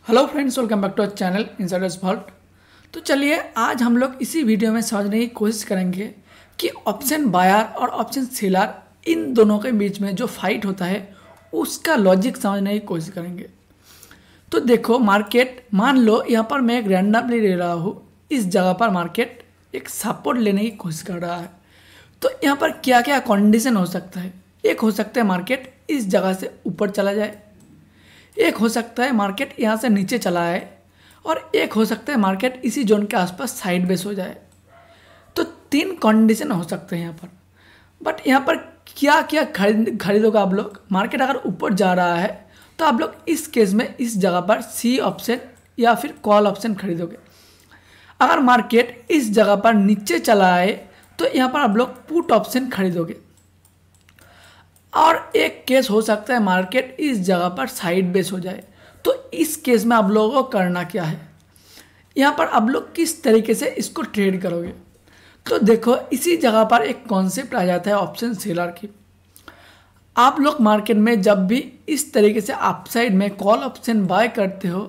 Hello friends, welcome back to our channel Insiders Vault. तो चलिए आज हम लोग इसी वीडियो में समझने की कोशिश करेंगे कि ऑप्शन बायर और ऑप्शन सेलर इन दोनों के बीच में जो फाइट होता है उसका लॉजिक समझने की कोशिश करेंगे। तो देखो मार्केट, मान लो यहाँ पर मैं एक रैंडमली ले रहा हूँ, इस जगह पर मार्केट एक सपोर्ट लेने की कोशिश कर रहा है। तो यहाँ पर क्या क्या कंडीशन हो सकता है? एक हो सकता है मार्केट इस जगह से ऊपर चला जाए, एक हो सकता है मार्केट यहाँ से नीचे चला आए, और एक हो सकता है मार्केट इसी जोन के आसपास साइड बेस हो जाए। तो तीन कंडीशन हो सकते हैं यहाँ पर। बट यहाँ पर क्या क्या खरीदोगे आप लोग? मार्केट अगर ऊपर जा रहा है तो आप लोग इस केस में इस जगह पर सी ऑप्शन या फिर कॉल ऑप्शन खरीदोगे। अगर मार्केट इस जगह पर नीचे चला आए तो यहाँ पर आप लोग पुट ऑप्शन खरीदोगे। और एक केस हो सकता है मार्केट इस जगह पर साइड बेस हो जाए। तो इस केस में आप लोगों को करना क्या है? यहाँ पर आप लोग किस तरीके से इसको ट्रेड करोगे? तो देखो इसी जगह पर एक कॉन्सेप्ट आ जाता है ऑप्शन सेलर की। आप लोग मार्केट में जब भी इस तरीके से अपसाइड में कॉल ऑप्शन बाय करते हो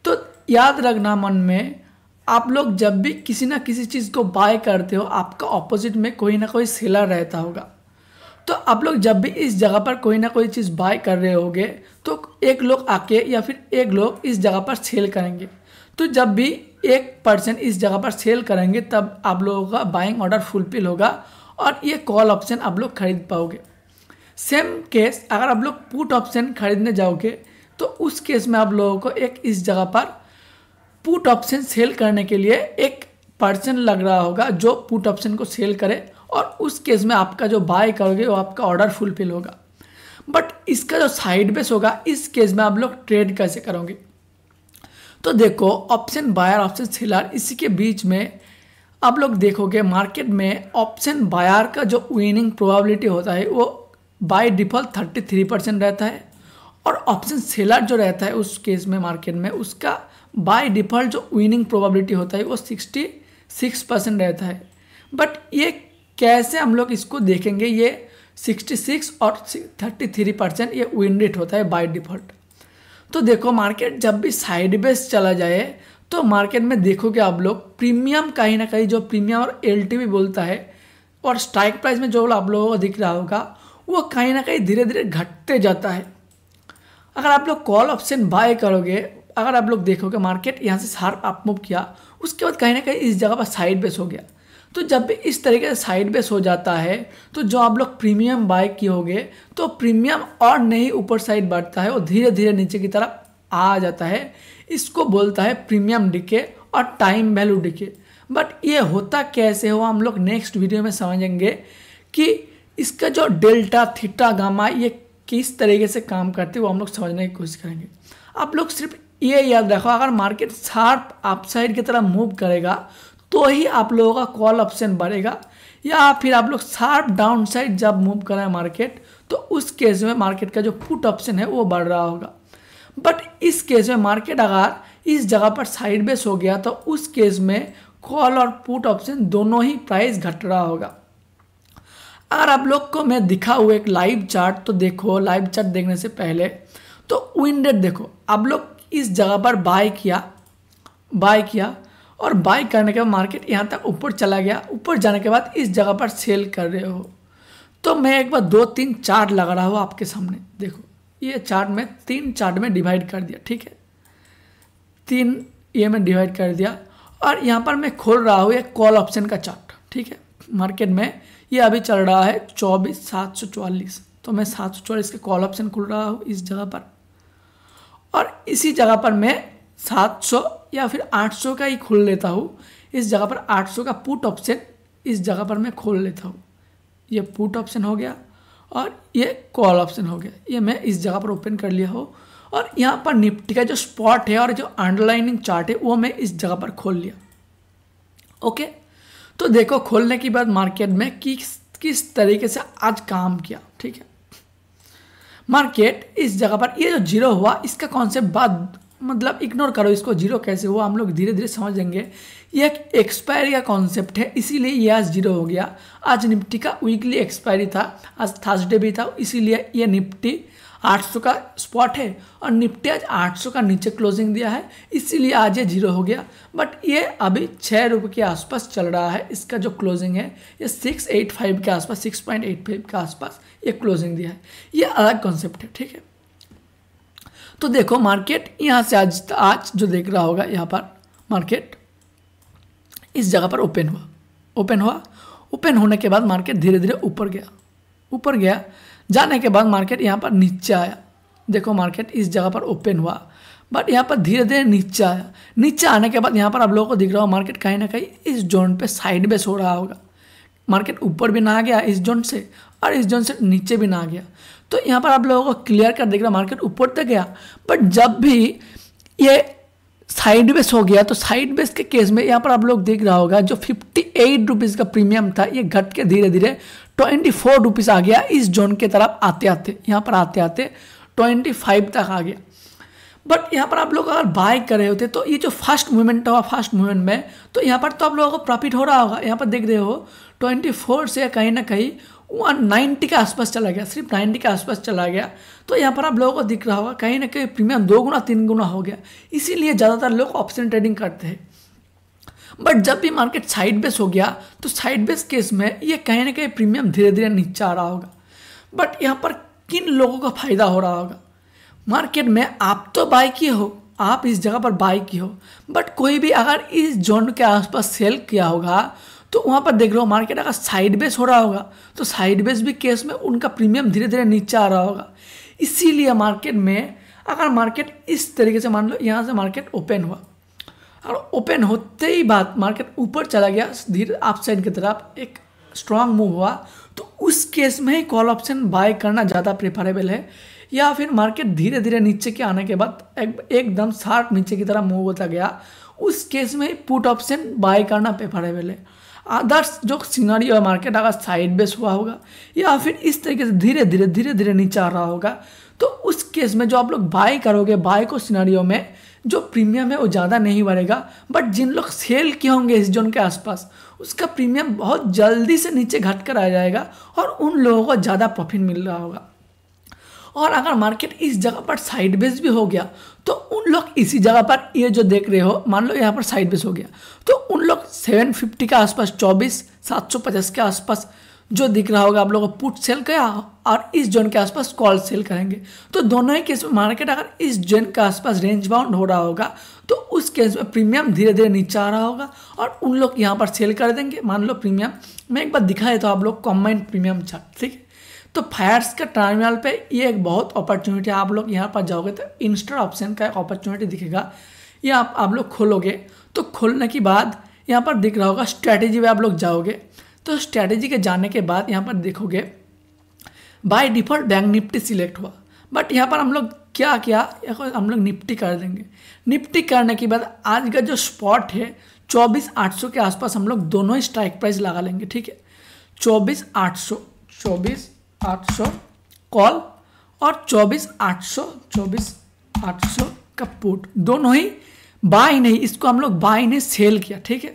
तो याद रखना मन में, आप लोग जब भी किसी ना किसी चीज़ को बाय करते हो आपका ऑपोजिट में कोई ना कोई सेलर रहता होगा। तो आप लोग जब भी इस जगह पर कोई ना कोई चीज़ बाय कर रहे होगे तो एक लोग आके या फिर एक लोग इस जगह पर सेल करेंगे। तो जब भी एक पर्सन इस जगह पर सेल करेंगे तब आप लोगों का बाइंग ऑर्डर फुलफिल होगा और ये कॉल ऑप्शन आप लोग खरीद पाओगे। सेम केस अगर आप लोग पुट ऑप्शन खरीदने जाओगे तो उस केस में आप लोगों को एक इस जगह पर पुट ऑप्शन सेल करने के लिए एक पर्सन लग रहा होगा जो पुट ऑप्शन को सेल करे, और उस केस में आपका जो बाय करोगे वो आपका ऑर्डर फुलफिल होगा। बट इसका जो साइड बेस होगा इस केस में आप लोग ट्रेड कैसे करोगे? तो देखो ऑप्शन बायर ऑप्शन सेलर इसी के बीच में आप लोग देखोगे मार्केट में ऑप्शन बायर का जो विनिंग प्रोबेबिलिटी होता है वो बाय डिफॉल्ट 33% रहता है, और ऑप्शन सेलर जो रहता है उस केस में मार्केट में उसका बाय डिफॉल्ट जो विनिंग प्रोबेबिलिटी होता है वो 66% रहता है। बट ये कैसे हम लोग इसको देखेंगे? ये 66 और 33% ये विन रेट होता है बाय डिफॉल्ट। तो देखो मार्केट जब भी साइड बेस चला जाए तो मार्केट में देखोगे आप लोग प्रीमियम कहीं ना कहीं, जो प्रीमियम और एलटीवी बोलता है और स्ट्राइक प्राइस में जो आप लोगों को दिख रहा होगा वो कहीं ना कहीं धीरे धीरे घटते जाता है। अगर आप लोग कॉल ऑप्शन बाय करोगे, अगर आप लोग देखोगे मार्केट यहाँ से शार्प अप मूव किया, उसके बाद कहीं ना कहीं इस जगह पर साइड बेस हो गया। तो जब भी इस तरीके से साइड बेस हो जाता है तो जो आप लोग प्रीमियम बाय किए होगे तो प्रीमियम और नहीं ऊपर साइड बढ़ता है और धीरे धीरे नीचे की तरफ आ जाता है। इसको बोलता है प्रीमियम डिके और टाइम वैल्यू डिके। बट ये होता कैसे हो हम लोग नेक्स्ट वीडियो में समझेंगे कि इसका जो डेल्टा थीटा गामा ये किस तरीके से काम करते हैं वो हम लोग समझने की कोशिश करेंगे। आप लोग सिर्फ ये याद रखो, अगर मार्केट शार्प अपसाइड की तरफ मूव करेगा तो ही आप लोगों का कॉल ऑप्शन बढ़ेगा, या फिर आप लोग शार्प डाउन साइड जब मूव करें मार्केट तो उस केस में मार्केट का जो पुट ऑप्शन है वो बढ़ रहा होगा। बट इस केस में मार्केट अगर इस जगह पर साइड बेस हो गया तो उस केस में कॉल और पुट ऑप्शन दोनों ही प्राइस घट रहा होगा। अगर आप लोग को मैं दिखा हुआ एक लाइव चार्ट, तो देखो लाइव चार्ट देखने से पहले तो विन रेट देखो, आप लोग इस जगह पर बाय किया और बाय करने के बाद मार्केट यहाँ तक ऊपर चला गया, ऊपर जाने के बाद इस जगह पर सेल कर रहे हो। तो मैं एक बार 2-3 चार्ट लगा रहा हूँ आपके सामने, देखो ये चार्ट में 3 चार्ट में डिवाइड कर दिया, ठीक है, 3 ये में डिवाइड कर दिया, और यहाँ पर मैं खोल रहा हूँ एक कॉल ऑप्शन का चार्ट, ठीक है। मार्केट में ये अभी चल रहा है 24,744, तो मैं 744 के कॉल ऑप्शन खोल रहा हूँ इस जगह पर, और इसी जगह पर मैं 700 या फिर 800 का ही खोल लेता हूँ। इस जगह पर 800 का पुट ऑप्शन इस जगह पर मैं खोल लेता हूँ। ये पुट ऑप्शन हो गया और ये कॉल ऑप्शन हो गया, ये मैं इस जगह पर ओपन कर लिया हो, और यहाँ पर निफ्टी का जो स्पॉट है और जो अंडरलाइनिंग चार्ट है वो मैं इस जगह पर खोल लिया। ओके, तो देखो खोलने के बाद मार्केट में किस तरीके से आज काम किया, ठीक है। मार्केट इस जगह पर ये जो जीरो हुआ इसका कॉन्सेप्ट बाद मतलब इग्नोर करो इसको, जीरो कैसे हुआ हम लोग धीरे धीरे समझेंगे। ये एक एक्सपायरी का कॉन्सेप्ट है, इसीलिए ये आज जीरो हो गया। आज निफ्टी का वीकली एक्सपायरी था, आज थर्सडे भी था, इसीलिए ये निफ्टी 800 का स्पॉट है और निफ्टी आज 800 का नीचे क्लोजिंग दिया है, इसीलिए आज ये जीरो हो गया। बट ये अभी 6 रुपये के आसपास चल रहा है, इसका जो क्लोजिंग है ये 685 के आसपास, 6.85 के आसपास ये क्लोजिंग दिया है। ये अलग कॉन्सेप्ट है, ठीक है। तो देखो मार्केट यहाँ से आज जो देख रहा होगा, यहाँ पर मार्केट इस जगह पर ओपन होने के बाद मार्केट धीरे धीरे ऊपर गया, जाने के बाद मार्केट यहाँ पर नीचे आया। देखो मार्केट इस जगह पर ओपन हुआ, बट यहाँ पर धीरे धीरे नीचे आया। नीचे आने के बाद यहाँ पर आप लोगों को दिख रहा हो मार्केट कहीं ना कहीं इस जोन पे साइडवेज हो रहा होगा। मार्केट ऊपर भी ना गया इस जोन से और इस जोन से नीचे भी ना गया। तो यहाँ पर आप लोगों को क्लियर कर दिख रहा मार्केट ऊपर तक गया, बट जब भी ये साइडवेज हो गया तो साइडवेज के केस में यहाँ पर आप लोग देख रहा होगा जो 58 रुपीज़ का प्रीमियम था, ये घट के धीरे धीरे 24 रुपीज़ आ गया इस जोन के तरफ आते आते, यहाँ पर आते आते 25 तक आ गया। बट यहाँ पर आप लोग अगर बाय कर रहे होते तो ये जो फर्स्ट मूवमेंट हुआ, फर्स्ट मूवमेंट में तो यहाँ पर तो आप लोगों को प्रॉफिट हो रहा होगा। यहाँ पर देख रहे हो 24 से कहीं ना कहीं 190 के आसपास चला गया, सिर्फ 90 के आसपास चला गया। तो यहाँ पर आप लोगों को दिख रहा होगा कहीं ना कहीं प्रीमियम 2 गुना 3 गुना हो गया, इसीलिए ज़्यादातर लोग ऑप्शन ट्रेडिंग करते हैं। बट जब भी मार्केट साइड बेस हो गया तो साइड बेस केस में ये कहीं ना कहीं प्रीमियम धीरे धीरे नीचे आ रहा होगा। बट यहाँ पर किन लोगों का फायदा हो रहा होगा मार्केट में? आप तो बाय किए हो, आप इस जगह पर बाय किए हो, बट कोई भी अगर इस जोन के आसपास सेल किया होगा तो वहाँ पर देख रहे हो मार्केट अगर साइड बेस हो रहा होगा तो साइड बेस भी केस में उनका प्रीमियम धीरे धीरे नीचे आ रहा होगा। इसीलिए मार्केट में अगर मार्केट इस तरीके से मान लो यहाँ से मार्केट ओपन हुआ और ओपन होते ही बाद मार्केट ऊपर चला गया धीरे अप साइड की तरफ, एक स्ट्रांग मूव हुआ, तो उस केस में ही कॉल ऑप्शन बाय करना ज़्यादा प्रेफरेबल है। या फिर मार्केट धीरे धीरे नीचे के आने के बाद एकदम शार्प नीचे की तरफ मूव होता गया, उस केस में पुट ऑप्शन बाय करना प्रेफरेबल है। अदर्स जो सिनेरियो है मार्केट अगर साइड बेस हुआ होगा या फिर इस तरीके से धीरे धीरे नीचे आ रहा होगा तो उस केस में जो आप लोग बाय करोगे, बाय को सिनेरियो में जो प्रीमियम है वो ज़्यादा नहीं बढ़ेगा, बट जिन लोग सेल किए होंगे इस जोन के आसपास उसका प्रीमियम बहुत जल्दी से नीचे घट कर आ जाएगा और उन लोगों को ज़्यादा प्रॉफिट मिल रहा होगा। और अगर मार्केट इस जगह पर साइड बेस भी हो गया तो उन लोग इसी जगह पर ये जो देख रहे हो मान लो यहाँ पर साइड बेस हो गया तो उन लोग 750 के आसपास 24,750 के आसपास जो दिख रहा होगा आप लोगों को पुट सेल किया और इस जोन के आसपास कॉल सेल करेंगे। तो दोनों ही केस में मार्केट अगर इस जोन के आसपास रेंज बाउंड हो रहा होगा तो उस केस में प्रीमियम धीरे धीरे नीचे आ रहा होगा और उन लोग यहाँ पर सेल कर देंगे। मान लो प्रीमियम मैं एक बार दिखाए तो आप लोग कॉम्बाइंड प्रीमियम चार्ट, ठीक है। तो फायर्स का टर्मिनल पे ये एक बहुत अपॉर्चुनिटी है, आप लोग यहाँ पर जाओगे तो इंस्टर ऑप्शन का एक अपॉर्चुनिटी दिखेगा, ये आप लोग खोलोगे तो खोलने के बाद यहाँ पर दिख रहा होगा स्ट्रैटेजी में आप लोग जाओगे तो स्ट्रैटेजी के जाने के बाद यहाँ पर देखोगे by default bank Nifty select हुआ, बट यहाँ पर हम लोग क्या किया, हम लोग निफ्टी कर देंगे। निफ्टी करने के बाद आज का जो स्पॉट है 24,800 के आसपास हम लोग दोनों ही स्ट्राइक प्राइस लगा लेंगे, ठीक है। 24,800 कॉल और 24,800 का पुट, दोनों ही बाय नहीं, इसको हम लोग बाय नहीं सेल किया, ठीक है।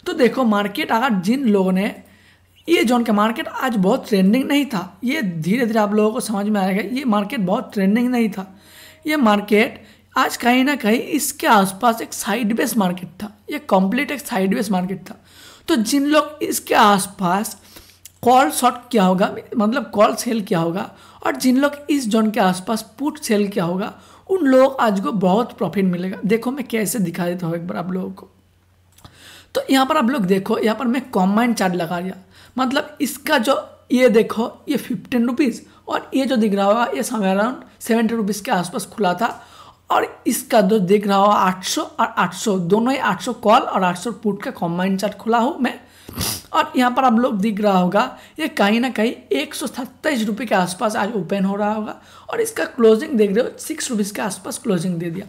तो देखो मार्केट अगर जिन लोगों ने ये जोन का मार्केट आज बहुत ट्रेंडिंग नहीं था, ये धीरे धीरे आप लोगों को समझ में आएगा, ये मार्केट बहुत ट्रेंडिंग नहीं था, ये मार्केट आज कहीं ना कहीं इसके आसपास एक साइडवेज मार्केट था, ये कंप्लीट एक साइडवेज मार्केट था। तो जिन लोग इसके आसपास कॉल शॉर्ट किया होगा मतलब कॉल सेल किया होगा और जिन लोग इस जोन के आसपास पुट सेल किया होगा उन लोग आज को बहुत प्रॉफिट मिलेगा। देखो मैं कैसे दिखा देता हूँ एक बार आप लोगों को। तो यहाँ पर आप लोग देखो, यहाँ पर मैं कॉम्बाइंड चार्ट लगा दिया, मतलब इसका जो ये देखो ये 15 रुपीज़ और ये जो दिख रहा होगा ये समय अराउंड 70 रुपीज़ के आसपास खुला था और इसका जो दिख रहा होगा 800 और 800 दोनों ही 800 कॉल और 800 पुट का कॉम्बाइंड चार्ट खुला हूँ मैं। और यहाँ पर आप लोग दिख रहा होगा ये कहीं ना कहीं 127 रुपये के आसपास आज ओपन हो रहा होगा और इसका क्लोजिंग देख रहे हो 6 रुपीज़ के आसपास क्लोजिंग दे दिया।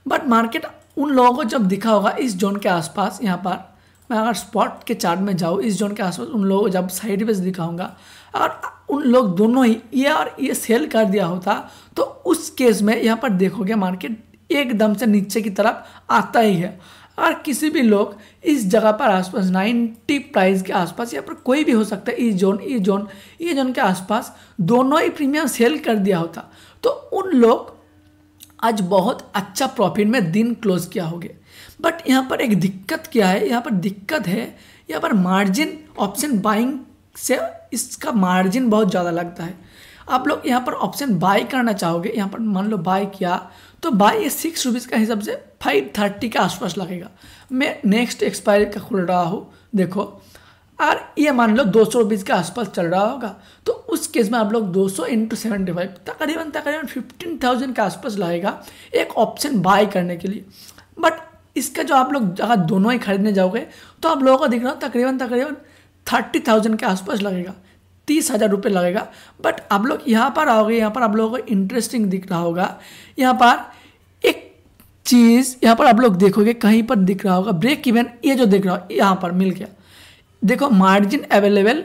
बट मार्केट उन लोगों को जब दिखा होगा इस जोन के आसपास, यहाँ पर मैं अगर स्पॉट के चार्ट में जाऊँ इस जोन के आसपास उन लोगों को जब साइड वेज दिखाऊंगा, अगर उन लोग दोनों ही ये और ये सेल कर दिया होता तो उस केस में यहाँ पर देखोगे मार्केट एकदम से नीचे की तरफ आता ही है। और किसी भी लोग इस जगह पर आसपास 90 प्राइस के आसपास या पर कोई भी हो सकता है, ई जोन के आसपास दोनों ही प्रीमियम सेल कर दिया होता तो उन लोग आज बहुत अच्छा प्रॉफिट में दिन क्लोज किया होगे। बट यहाँ पर एक दिक्कत क्या है, यहाँ पर दिक्कत है यहाँ पर मार्जिन ऑप्शन बाइंग से इसका मार्जिन बहुत ज़्यादा लगता है। आप लोग यहाँ पर ऑप्शन बाई करना चाहोगे, यहाँ पर मान लो बाई किया तो बाई ये 6 रुपीज़ का हिसाब से 530 के आसपास लगेगा। मैं नेक्स्ट एक्सपायरी का खुल रहा हूँ, देखो, और ये मान लो 200 रुपीज़ के आसपास चल रहा होगा तो उस केस में आप लोग 200 × 75 तकरीबन 15,000 के आसपास लगेगा एक ऑप्शन बाई करने के लिए। बट इसका जो आप लोग अगर दोनों ही खरीदने जाओगे तो आप लोगों को दिख रहा हो तकरीबन 30,000 के आसपास लगेगा, 30,000 रुपये लगेगा। बट आप लोग यहाँ पर आओगे, यहाँ पर आप लोगों को इंटरेस्टिंग दिख रहा होगा, यहाँ पर एक चीज़ यहाँ पर आप लोग देखोगे कहीं पर दिख रहा होगा ब्रेक इवन, ये जो दिख रहा हो यहाँ पर मिल गया। देखो मार्जिन अवेलेबल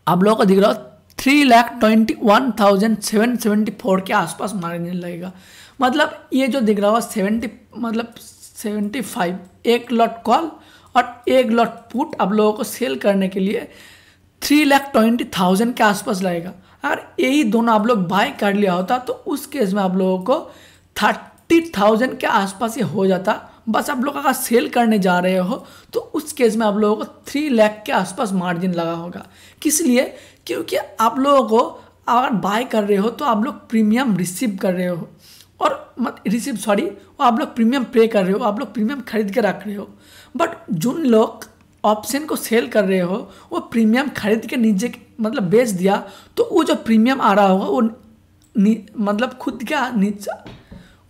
आप लोगों को दिख रहा हो 3,21,774 के आसपास मार्जिन लगेगा। मतलब ये जो दिख रहा हो 75 एक लॉट कॉल और एक लॉट पुट आप लोगों को सेल करने के लिए 3,20,000 के आसपास लगेगा। अगर यही दोनों आप लोग बाय कर लिया होता तो उस केस में आप लोगों को 30,000 के आसपास ये हो जाता। बस आप लोग अगर सेल करने जा रहे हो तो उस केस में आप लोगों को 3 लाख के आसपास मार्जिन लगा होगा। किस लिए? क्योंकि आप लोगों को अगर बाय कर रहे हो तो आप लोग प्रीमियम रिसीव कर रहे हो और आप लोग प्रीमियम पे कर रहे हो, आप लोग प्रीमियम खरीद के रख रहे हो। बट जिन लोग ऑप्शन को सेल कर रहे हो वो प्रीमियम खरीद के नीचे मतलब बेच दिया तो वो जो प्रीमियम आ रहा होगा वो मतलब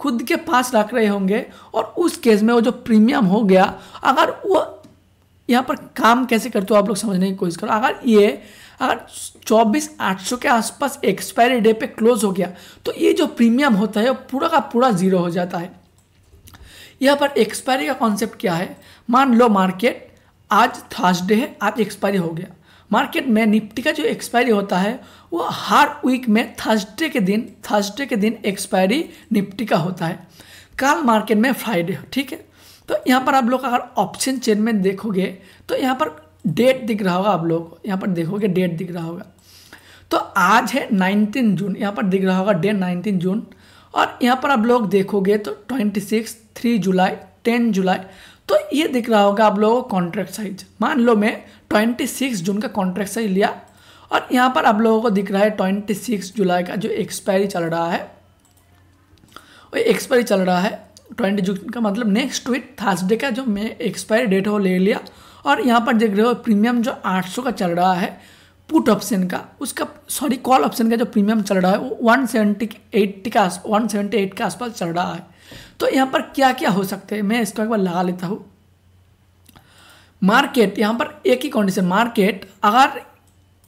खुद के पास रख रहे होंगे और उस केस में वो जो प्रीमियम हो गया, अगर वो यहाँ पर काम कैसे करते हो आप लोग समझने की कोशिश करो। अगर 24,800 के आसपास एक्सपायरी डे पे क्लोज हो गया तो ये जो प्रीमियम होता है वो पूरा का पूरा जीरो हो जाता है। यहाँ पर एक्सपायरी का कॉन्सेप्ट क्या है, मान लो मार्केट आज थर्सडे है, आज एक्सपायरी हो गया। मार्केट में निफ्टी का जो एक्सपायरी होता है वो हर वीक में थर्सडे के दिन एक्सपायरी निफ्टी का होता है। कल मार्केट में फ्राइडे, ठीक है। तो यहाँ पर आप लोग अगर ऑप्शन चेन में देखोगे तो यहाँ पर डेट दिख रहा होगा, आप लोग को यहाँ पर देखोगे डेट दिख रहा होगा। तो आज है 19 जून, यहाँ पर दिख रहा होगा डेट 19 जून और यहाँ पर आप लोग देखोगे तो 26, 3 जुलाई, 10 जुलाई। तो ये दिख रहा होगा आप लोगों को कॉन्ट्रैक्ट साइज। मान लो मैं 26 जून का कॉन्ट्रैक्ट साइज लिया और यहाँ पर आप लोगों को दिख रहा है 26 जुलाई का जो एक्सपायरी चल रहा है, वो एक्सपायरी चल रहा है 20 जून का, मतलब नेक्स्ट वीक थर्सडे का जो मैं एक्सपायरी डेट है वो ले लिया। और यहाँ पर देख रहे हो प्रीमियम जो 800 का चल रहा है पुट ऑप्शन का, कॉल ऑप्शन का जो प्रीमियम चल रहा है वो 178 के आसपास चल रहा है। तो यहाँ पर क्या क्या हो सकते हैं मैं इसको एक बार लगा लेता हूँ। मार्केट यहाँ पर एक ही कंडीशन, मार्केट अगर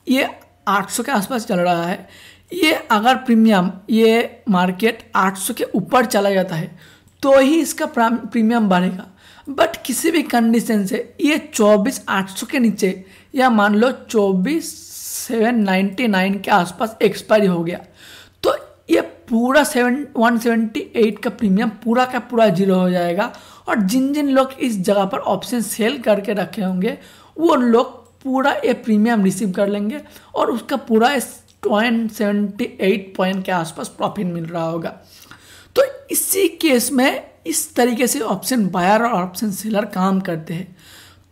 ये 800 के आसपास चल रहा है, ये अगर प्रीमियम ये मार्केट 800 के ऊपर चला जाता है तो ही इसका प्रीमियम बढ़ेगा। बट किसी भी कंडीशन से ये 24,800 के नीचे या मान लो 24,799 के आसपास एक्सपायरी हो गया तो ये पूरा 178 का प्रीमियम पूरा का पूरा जीरो हो जाएगा। और जिन जिन लोग इस जगह पर ऑप्शन सेल करके रखे होंगे वो लोग पूरा ये प्रीमियम रिसीव कर लेंगे और उसका पूरा 78 पॉइंट के आसपास प्रॉफिट मिल रहा होगा। तो इसी केस में इस तरीके से ऑप्शन बायर और ऑप्शन सेलर काम करते हैं।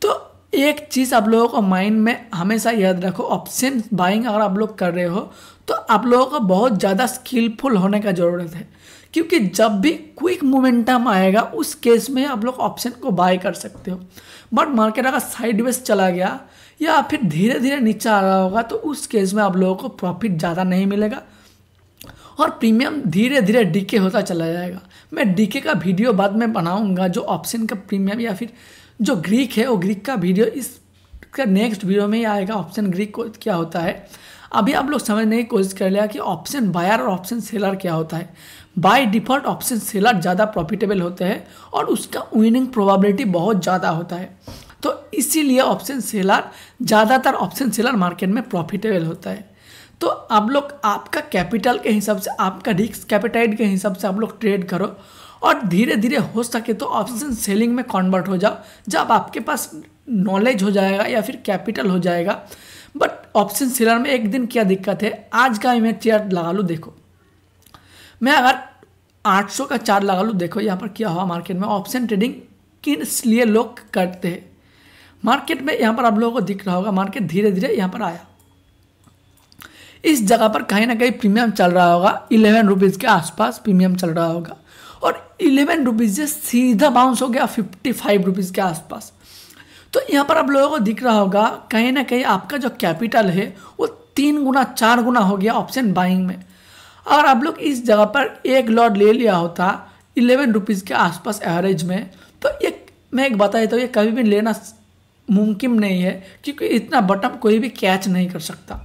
तो एक चीज़ आप लोगों को माइंड में हमेशा याद रखो, ऑप्शन बाइंग अगर आप लोग कर रहे हो तो आप लोगों को बहुत ज़्यादा स्किलफुल होने का ज़रूरत है, क्योंकि जब भी क्विक मोमेंटम आएगा उस केस में आप लोग ऑप्शन को बाय कर सकते हो। बट मार्केट अगर साइडवेज चला गया या फिर धीरे धीरे नीचे आ रहा होगा तो उस केस में आप लोगों को प्रॉफिट ज़्यादा नहीं मिलेगा और प्रीमियम धीरे धीरे डीके होता चला जाएगा। मैं डीके का वीडियो बाद में बनाऊंगा, जो ऑप्शन का प्रीमियम या फिर जो ग्रीक है वो ग्रीक का वीडियो इसका नेक्स्ट वीडियो में ही आएगा। ऑप्शन ग्रीक को क्या होता है अभी आप लोग समझने की कोशिश कर लिया कि ऑप्शन बायर और ऑप्शन सेलर क्या होता है। बाय डिफ़ॉल्ट ऑप्शन सेलर ज़्यादा प्रॉफिटेबल होते हैं और उसका विनिंग प्रोबेबिलिटी बहुत ज़्यादा होता है। तो इसीलिए ऑप्शन सेलर ज़्यादातर ऑप्शन सेलर मार्केट में प्रॉफिटेबल होता है। तो आप लोग आपका कैपिटल के हिसाब से, आपका रिस्क कैपिटाइट के हिसाब से आप लोग ट्रेड करो और धीरे धीरे हो सके तो ऑप्शन सेलिंग में कन्वर्ट हो जाओ जब आपके पास नॉलेज हो जाएगा या फिर कैपिटल हो जाएगा। बट ऑप्शन सेलर में एक दिन क्या दिक्कत है, आज का मैं चार्ट लगा लूँ, देखो मैं अगर 800 का चार्ट लगा लूँ, देखो यहाँ पर क्या हुआ मार्केट में। ऑप्शन ट्रेडिंग किस लिए लोग करते हैं मार्केट में, यहाँ पर आप लोगों को दिख रहा होगा मार्केट धीरे धीरे यहाँ पर आया, इस जगह पर कहीं ना कहीं प्रीमियम चल रहा होगा, 11 रुपीज़ के आसपास प्रीमियम चल रहा होगा और 11 रुपीज़ से सीधा बाउंस हो गया 55 रुपीज़ के आसपास। तो यहाँ पर आप लोगों को दिख रहा होगा कहीं ना कहीं आपका जो कैपिटल है वो 3 गुना 4 गुना हो गया ऑप्शन बाइंग में। अगर आप लोग इस जगह पर एक लॉट ले लिया होता 11 रुपीज़ के आसपास एवरेज में, तो मैं एक बता देता हूँ, ये कभी भी लेना मुमकिन नहीं है क्योंकि इतना बटन कोई भी कैच नहीं कर सकता।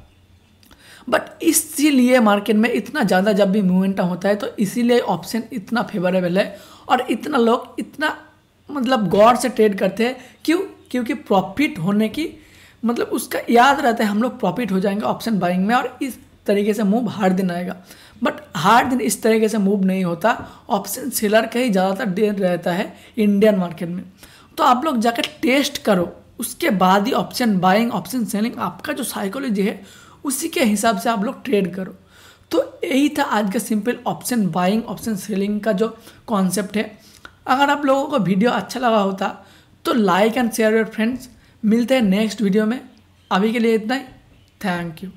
बट इसीलिए मार्केट में इतना ज़्यादा जब भी मोमेंटम होता है तो इसीलिए ऑप्शन इतना फेवरेबल है और इतना लोग इतना मतलब गौर से ट्रेड करते हैं। क्योंकि प्रॉफिट होने की मतलब उसका याद रहता है हम लोग प्रॉफिट हो जाएंगे ऑप्शन बाइंग में और इस तरीके से मूव हर दिन आएगा। बट हर दिन इस तरीके से मूव नहीं होता, ऑप्शन सेलर का ही ज़्यादातर डेट रहता है इंडियन मार्केट में। तो आप लोग जाकर टेस्ट करो, उसके बाद ही ऑप्शन बाइंग ऑप्शन सेलिंग आपका जो साइकोलॉजी है उसी के हिसाब से आप लोग ट्रेड करो। तो यही था आज का simple option buying option selling का जो कॉन्सेप्ट है। अगर आप लोगों को वीडियो अच्छा लगा होता तो like and share your friends. मिलते हैं नेक्स्ट वीडियो में, अभी के लिए इतना ही, थैंक यू।